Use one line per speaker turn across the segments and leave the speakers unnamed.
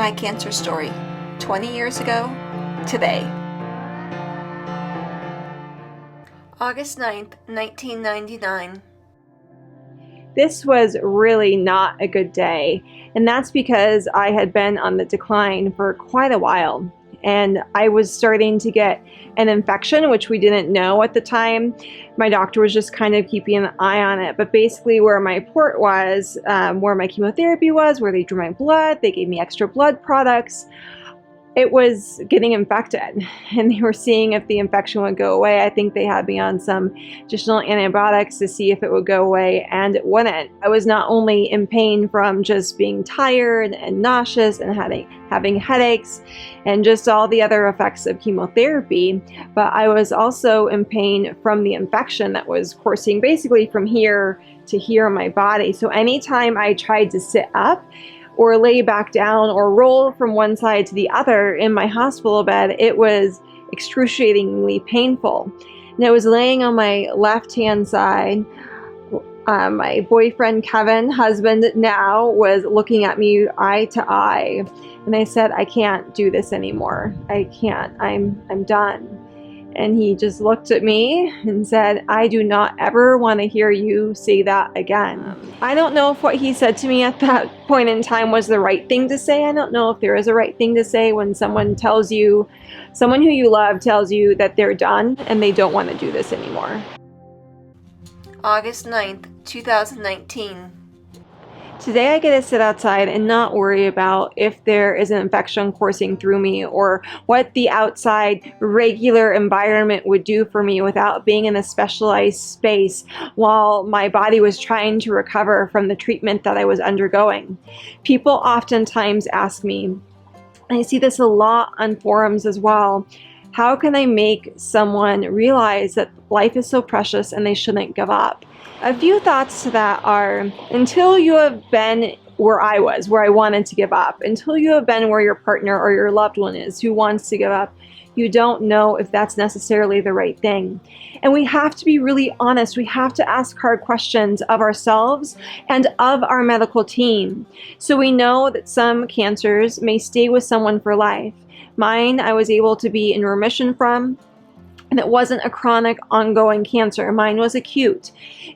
My cancer story, 20 years ago, today. August 9th, 1999.
This was really not a good day, and that's because I had been on the decline for quite a while, and I was starting to get an infection, which we didn't know at the time. My doctor was just kind of keeping an eye on it, but basically where my port was, where my chemotherapy was, where they drew my blood, they gave me extra blood products, it was getting infected, and they were seeing if the infection would go away. I think they had me on some additional antibiotics to see if it would go away, and it wouldn't. I was not only in pain from just being tired and nauseous and having headaches and just all the other effects of chemotherapy, but I was also in pain from the infection that was coursing basically from here to here in my body. So anytime I tried to sit up or lay back down or roll from one side to the other in my hospital bed, it was excruciatingly painful. And I was laying on my left-hand side. My boyfriend, Kevin, husband now, was looking at me eye to eye. And I said, I can't do this anymore. I can't. I'm done. And he just looked at me and said, I do not ever want to hear you say that again. I don't know if what he said to me at that point in time was the right thing to say. I don't know if there is a right thing to say when someone tells you, someone who you love tells you that they're done and they don't want to do this anymore.
August 9th, 2019.
Today I get to sit outside and not worry about if there is an infection coursing through me or what the outside regular environment would do for me without being in a specialized space while my body was trying to recover from the treatment that I was undergoing. People oftentimes ask me, and I see this a lot on forums as well, how can I make someone realize that life is so precious and they shouldn't give up? A few thoughts to that are, until you have been where I was, where I wanted to give up, until you have been where your partner or your loved one is who wants to give up, you don't know if that's necessarily the right thing. And we have to be really honest. We have to ask hard questions of ourselves and of our medical team. So we know that some cancers may stay with someone for life. Mine, I was able to be in remission from, and it wasn't a chronic, ongoing cancer. Mine was acute.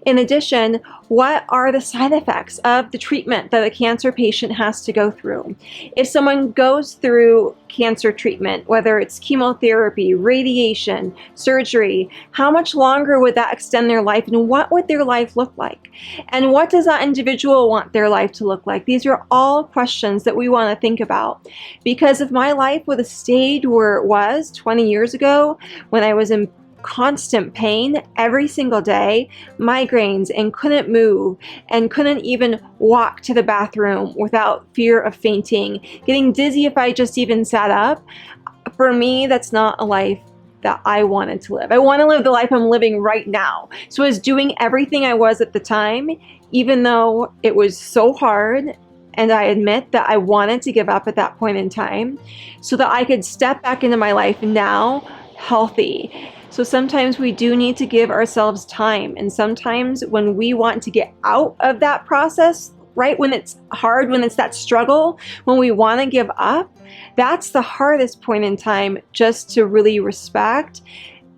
In addition, what are the side effects of the treatment that a cancer patient has to go through? If someone goes through cancer treatment, whether it's chemotherapy, radiation, surgery, how much longer would that extend their life, and what would their life look like? And what does that individual want their life to look like? These are all questions that we want to think about. Because if my life would have stayed where it was 20 years ago, when I was in constant pain every single day, migraines, and couldn't move and couldn't even walk to the bathroom without fear of fainting, getting dizzy if I just even sat up, for me, that's not a life that I wanted to live. I want to live the life I'm living right now. So I was doing everything I was at the time, even though it was so hard. And I admit that I wanted to give up at that point in time so that I could step back into my life now healthy. So sometimes we do need to give ourselves time. And sometimes when we want to get out of that process, right, when it's hard, when it's that struggle, when we want to give up, that's the hardest point in time, just to really respect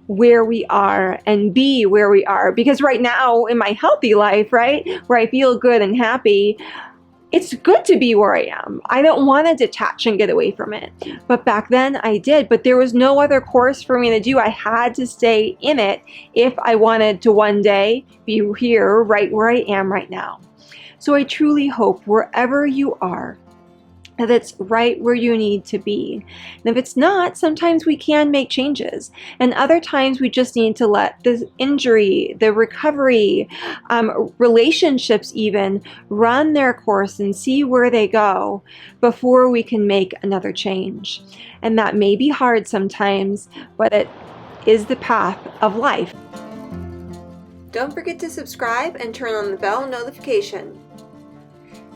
where we are and be where we are. Because right now in my healthy life, right, where I feel good and happy, it's good to be where I am. I don't want to detach and get away from it. But back then I did, but there was no other course for me to do. I had to stay in it if I wanted to one day be here, right where I am right now. So I truly hope wherever you are, that it's right where you need to be. And if it's not, sometimes we can make changes. And other times we just need to let the injury, the recovery, relationships even, run their course and see where they go before we can make another change. And that may be hard sometimes, but it is the path of life.
Don't forget to subscribe and turn on the bell notification.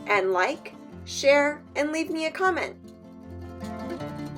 And like, share, and leave me a comment.